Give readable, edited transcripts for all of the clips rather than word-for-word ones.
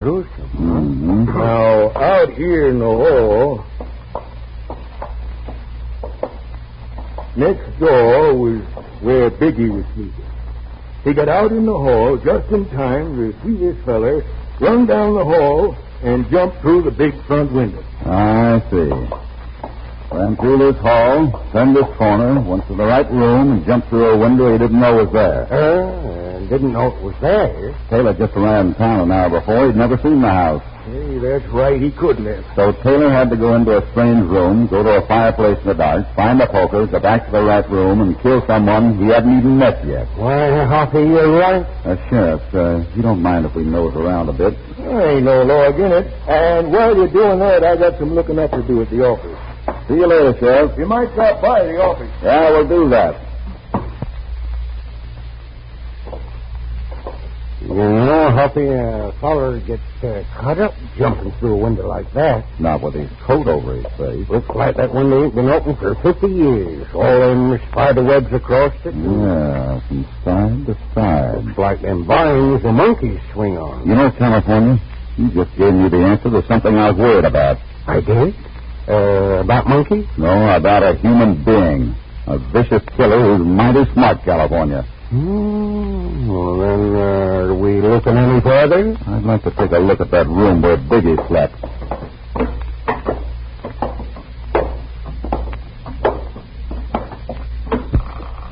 Mm-hmm. Now, out here in the hall, next door was where Biggie was sleeping. He got out in the hall just in time to see this feller run down the hall and jump through the big front window. I see. Ran through this hall, turned this corner, went to the right room, and jumped through a window he didn't know was there. Didn't know it was there. Taylor just arrived in town an hour before. He'd never seen the house. Hey, that's right. He couldn't have. So Taylor had to go into a strange room, go to a fireplace in the dark, find a poker, go back to the right room, and kill someone he hadn't even met yet. Why, Hoppy, you're right. Sheriff, you don't mind if we nose around a bit? There ain't no law against it. And while you're doing that, I got some looking up to do at the office. See you later, Sheriff. You might stop by the office. Yeah, we'll do that. You know, Hoppy, a feller gets cut up jumping through a window like that. Not with his coat over his face. Looks like that window ain't been open for 50 years. All them spider webs across it. Yeah, from side to side. Looks like them vines the monkeys swing on. You know, California, you just gave me the answer to something I was worried about. I did? About monkeys? No, about a human being. A vicious killer who's mighty smart, California. Well, then, are we looking any further? I'd like to take a look at that room where Biggie slept.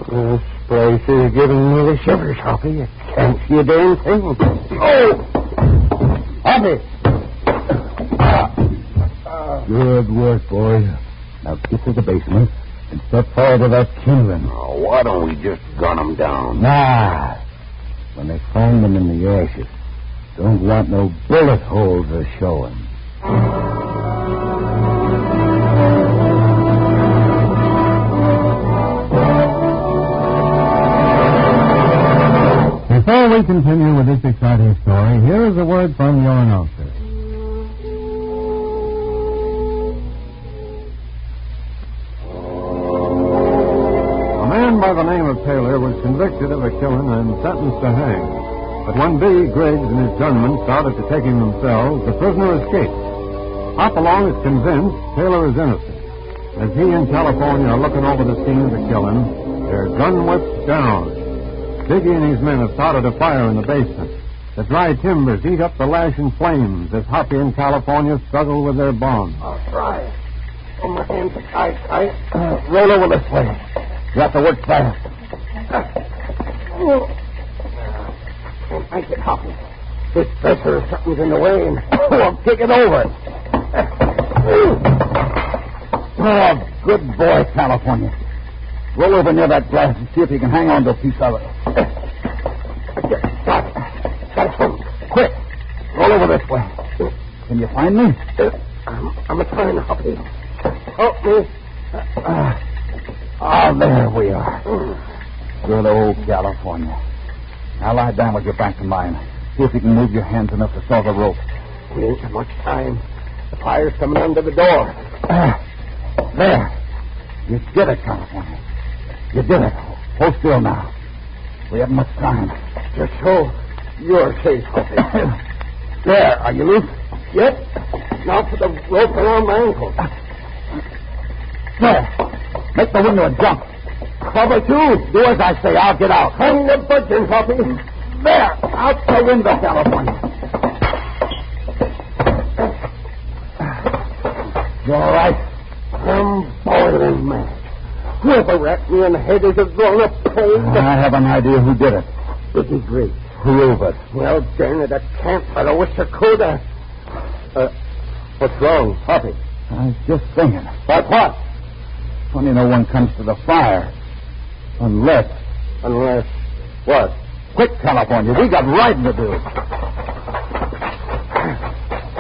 This place is giving me the shivers, Hoppy. I can't see a damn thing. Oh! Hoppy! Good work, boy. Now get to the basement and step forward to that kindling. Oh, why don't we just gun them down? Nah. When they find them in the ashes, don't want no bullet holes a showing. Before we continue with this exciting story, here is a word from your announcer. By the name of Taylor was convicted of a killing and sentenced to hang. But when B. Griggs and his gunmen started to take him themselves, the prisoner escaped. Hopalong is convinced Taylor is innocent. As he and California are looking over the scene of the killing, their gun whips down. Biggie and his men have started a fire in the basement. The dry timbers eat up the lashing flames as Hoppy and California struggle with their bonds. I'll try. Hold my hands tight. Roll over this way. You have to work fast. Can't make it, Hoppy. This dresser or something's in the way, and I'll kick it over. Oh, good boy, California. Roll over near that glass and see if you can hang on to a piece of it. Got it. Quick. Roll over this way. Can you find me? I'm trying, Hoppy. Help me. There we are. Good old California. Now lie down with your back to mine. See if you can move your hands enough to saw the rope. We ain't got much time. The fire's coming under the door. There. You did it, California. You did it. Hold still now. We haven't much time. Just so you're safe, Hoppy. There. Are you loose? Yep. Now for the rope around my ankle. There. Make the window and jump. Cover two. Do as I say. I'll get out. Hang the budgeon, Hoppy. There. Out the window, California. You all right? I'm boiling mad. Whoever rapped me in the head is a grown-up pig. I have an idea who did it. Biggie Griggs. Prove it. Well, darn it, I can't, but I wish I could. What's wrong, Hoppy? I was just thinking. About what? Funny no one comes to the fire. Unless what? Quick, California. We got riding to do.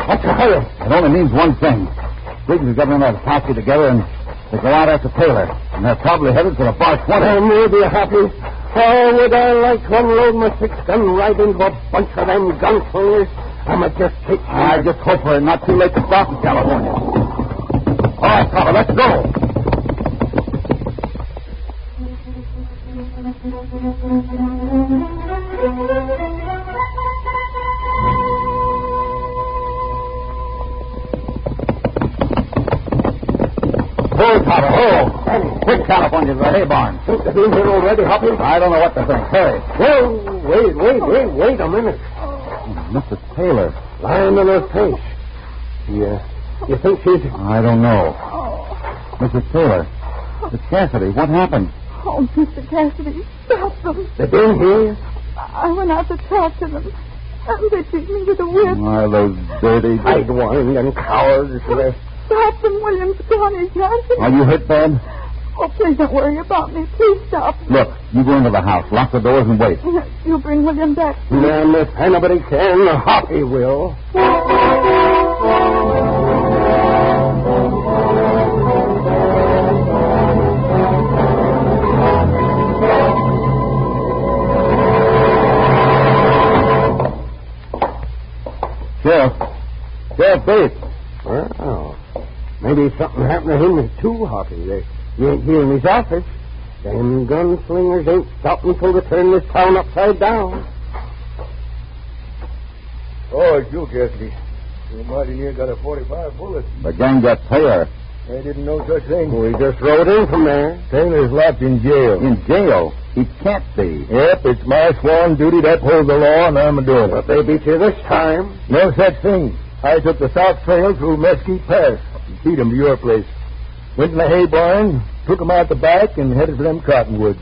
What's the hurry? It only means one thing. Briggs has got another posse together and they go out after Taylor. And they're probably headed for the bar 20. Maybe, Hoppy. Oh, would I like to unload my 6-gun right into a bunch of them gunslingers? I'ma just take... I just hope we're not too late to stop in California. All right, Papa, let's go. Papa. Oh, quick, California, to the hay barn. Think they've been here already, Hoppy? I don't know what to think. Hurry. Whoa, wait a minute. Mrs. Taylor. Lying on her face. You think she's... I don't know. Mrs. Taylor. Miss Cassidy, what happened? Oh, Mr. Cassidy, stop them. They've been here? I went out to talk to them. And they beat me with a whip. Why, those dirty... Sidewind and cowards. Stop them, William's gone. He's not here. Are you hurt, bad? Oh, please don't worry about me. Please stop. Look, you go into the house, lock the doors, and wait. You'll bring William back. Now, if anybody can, Hoppy will. Sheriff Bates. Well, maybe something happened to him too, Hoppy. You ain't here in his office. Them gunslingers ain't stopping till they turn this town upside down. Oh, it's you, Cassidy. You mighty near got a 45 bullet. The gang got Taylor. I didn't know such thing. We just rode in from there. Taylor's locked in jail. In jail? He can't be. Yep, it's my sworn duty to uphold the law, and I'm doing But it. they beat you this time. No such thing. I took the south trail through Mesquite Pass and beat 'em to your place. Went in the hay barn, took 'em out the back, and headed for them cottonwoods.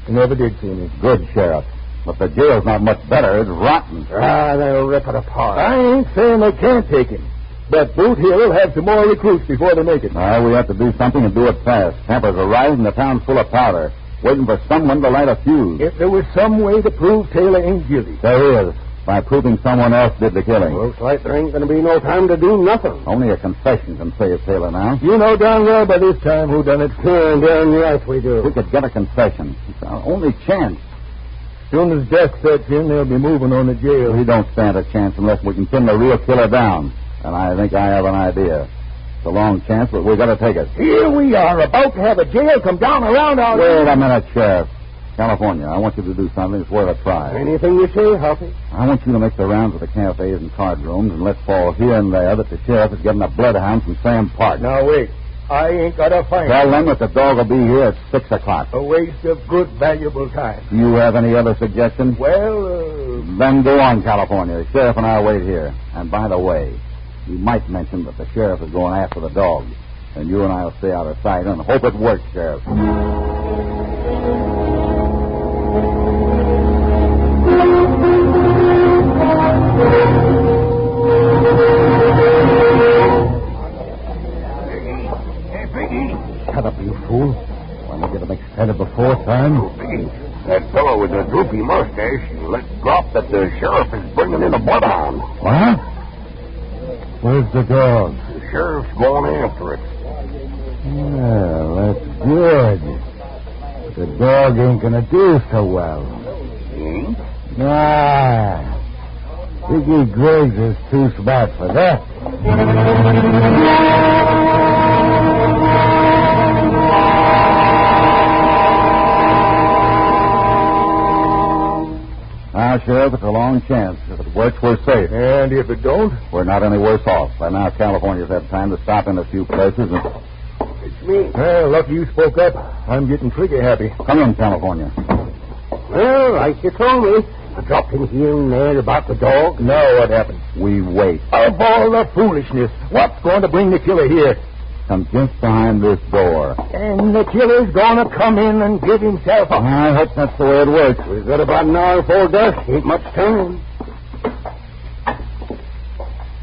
You never did see me. Good, Sheriff. But the jail's not much better. It's rotten. They'll rip it apart. I ain't saying they can't take him. But Boot Hill will have some more recruits before they make it. We have to do something and do it fast. Tempers are rising, the town's full of powder. Waiting for someone to light a fuse. If there was some way to prove Taylor ain't guilty. There is. By proving someone else did the killing. Looks like there ain't going to be no time to do nothing. Only a confession can save Taylor now. You know darn well by this time who done it. Darn right we do. We could get a confession. It's our only chance. Soon as death sets in, they'll be moving on the jail. We don't stand a chance unless we can pin the real killer down. And I think I have an idea. It's a long chance, but we've got to take it. Here we are, about to have a jail come down around our... Wait a minute, Sheriff. California, I want you to do something that's worth a try. Anything you say, Hoppy. I want you to make the rounds of the cafes and card rooms and let fall here and there that the sheriff is getting a bloodhound from Sam Park. Now, wait. I ain't got to find Tell him. them that the dog will be here at 6 o'clock. A waste of good, valuable time. Do you have any other suggestions? Well, Then go on, California. The sheriff and I wait here. And by the way, you might mention that the sheriff is going after the dog. And you and I will stay out of sight and hope it works, Sheriff. Shut up, you fool. Want to get him excited before time? That fellow with the droopy mustache let drop that the sheriff is bringing in a bloodhound. What? Where's the dog? The sheriff's going after it. Well, that's good. The dog ain't gonna do so well. Ain't? Nah. Biggie Griggs is too smart for that. Now, Sheriff, it's a long chance. If it works, we're safe. and if it don't, We're not any worse off. By now, California's had time to stop in a few places. And... It's me. well, lucky you spoke up. I'm getting trigger happy. Come in, California. Well, like you told me. I dropped in here and there about the dog. Now what happened? We wait. Of all the foolishness, what's going to bring the killer here? Come just behind this door. And the killer's going to come in and give himself up. I hope that's the way it works. We've got about an hour before dusk. Ain't much time.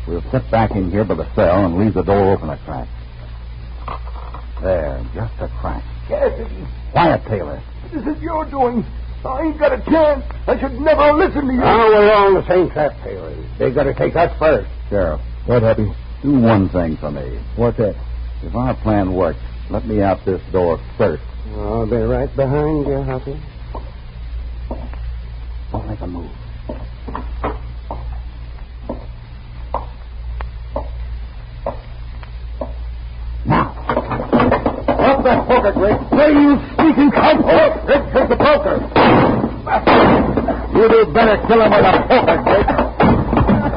We'll sit back in here by the cell and leave the door open a crack. There, just a crack. Cassidy, Quiet, Taylor. this is your doing. I ain't got a chance. I should never listen to you. Now we're on the same track, Taylor. They got to take us first. Sheriff, What, Happy? do one thing for me. What's that? If our plan works, let me out this door first. I'll be right behind you, Hoppy. Don't make a move. Now. Up that poker, Greg. Hey, you sneaking cunt! Oh, Greg, take the poker. You do better kill him with a poker, Greg.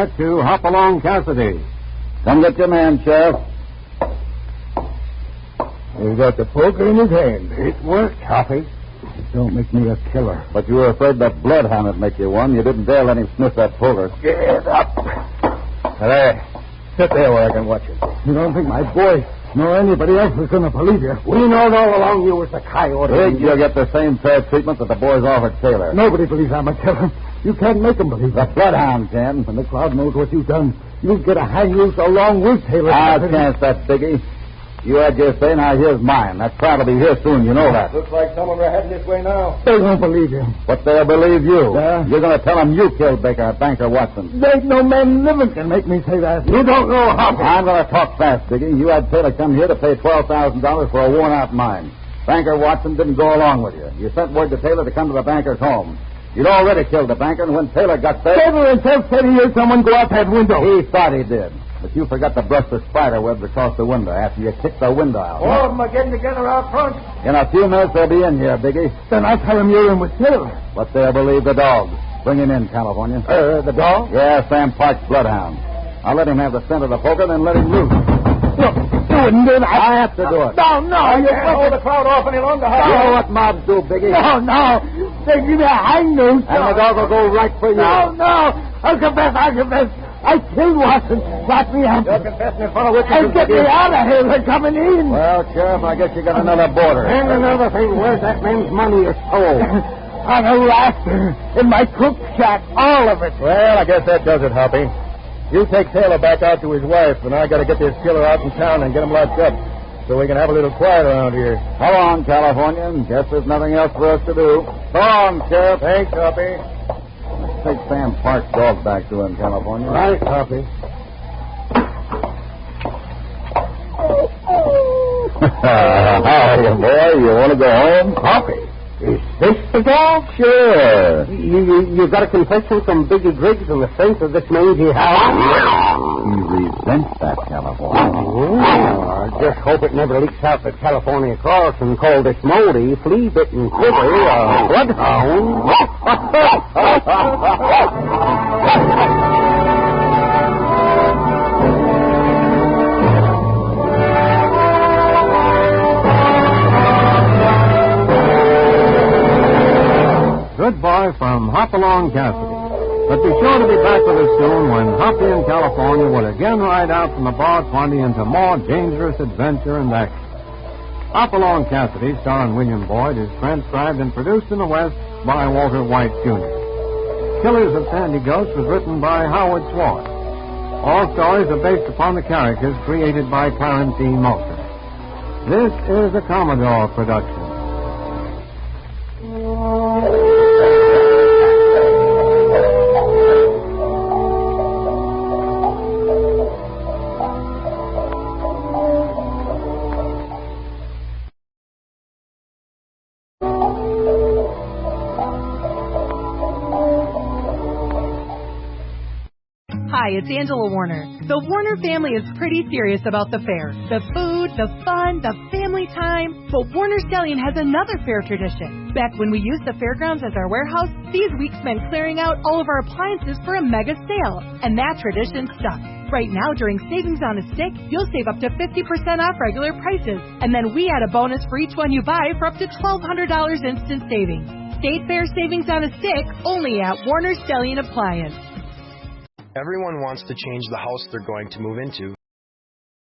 get to Hopalong Cassidy. Come get your man, Sheriff. He's got the poker in his hand. It worked, Hoppy. Don't make me a killer. But you were afraid that bloodhound would make you one. You didn't dare let him sniff that poker. Get up. There. Sit there where I can watch it. You don't think my boy nor anybody else is going to believe you? We knowed all along you was the coyote. Big, you'll get the same fair treatment that the boys offered Taylor. Nobody believes I'm a killer. You can't make them believe The that. bloodhound can. When the crowd knows what you've done, you'll get a hang loose along with Taylor. I'll chance that, Biggie. You had your say, now here's mine. That crowd will be here soon, you know that. Looks like someone we're heading this way now. They won't believe you. But they'll believe you. Yeah? You're going to tell them you killed Banker Watson. There ain't no man living can make me say that. You don't know how. I'm going to talk fast, Biggie. You had Taylor come here to pay $12,000 for a worn-out mine. Banker Watson didn't go along with you. You sent word to Taylor to come to the banker's home. You'd already killed the banker, and when Taylor got there... Taylor himself said he heard someone go out that window. He thought he did. But you forgot to brush the spider webs across the window after you kicked the window out. All of them are getting together out front. In a few minutes, they'll be in here, Biggie. Then I'll tell him you're in with Taylor. But they'll believe the dog. Bring him in, California. The dog? Yeah, Sam Park's bloodhound. I'll let him have the scent of the poker, then let him loose. Look, you wouldn't do that. I have to do it. No, you Can't hold the crowd off any longer. You know what mobs do, Biggie. No. They give me a hang noose. And the dog will go right for you. No. I'll confess. I killed Watson. Lock me up. You're confessing in front of witnesses. And get me out of here. They're coming in. Well, Sheriff, I guess you got another border. And another thing, where's that man's money or soul? On a rafter. In my cook shack. All of it. Well, I guess that does it, Hoppy. You take Taylor back out to his wife, and I got to get this killer out in town and get him locked up so we can have a little quiet around here. Come on, California. Guess there's nothing else for us to do. So long, Sheriff. Thanks, Hoppy. Let's take Sam Park's dog back to him, California. Right, Hoppy. Howdy, boy. You want to go home? Hoppy. Is this the dog? Sure. You got a confession from Biggie Griggs in the sense of this mangy howl? He resents that, California. I just hope it never leaks out that California Carlson called this moldy, flea-bitten critter a bloodhound. Goodbye from Hopalong Cassidy. But be sure to be back with us soon when Hoppy and California will again ride out from the Bar 20 into more dangerous adventure and action. Hopalong Cassidy, starring William Boyd, is transcribed and produced in the West by Walter White, Jr. Killers of Sandy Gulch was written by Howard Schwartz. All stories are based upon the characters created by Clarence E. Moulton. This is a Commodore production. Hi, it's Angela Warner. The Warner family is pretty serious about the fair. The food, the fun, the family time. But Warner Stallion has another fair tradition. Back when we used the fairgrounds as our warehouse, these weeks meant clearing out all of our appliances for a mega sale. And that tradition stuck. Right now, during Savings on a Stick, you'll save up to 50% off regular prices. And then we add a bonus for each one you buy for up to $1,200 instant savings. State Fair Savings on a Stick, only at Warner Stallion Appliance. Everyone wants to change the house they're going to move into.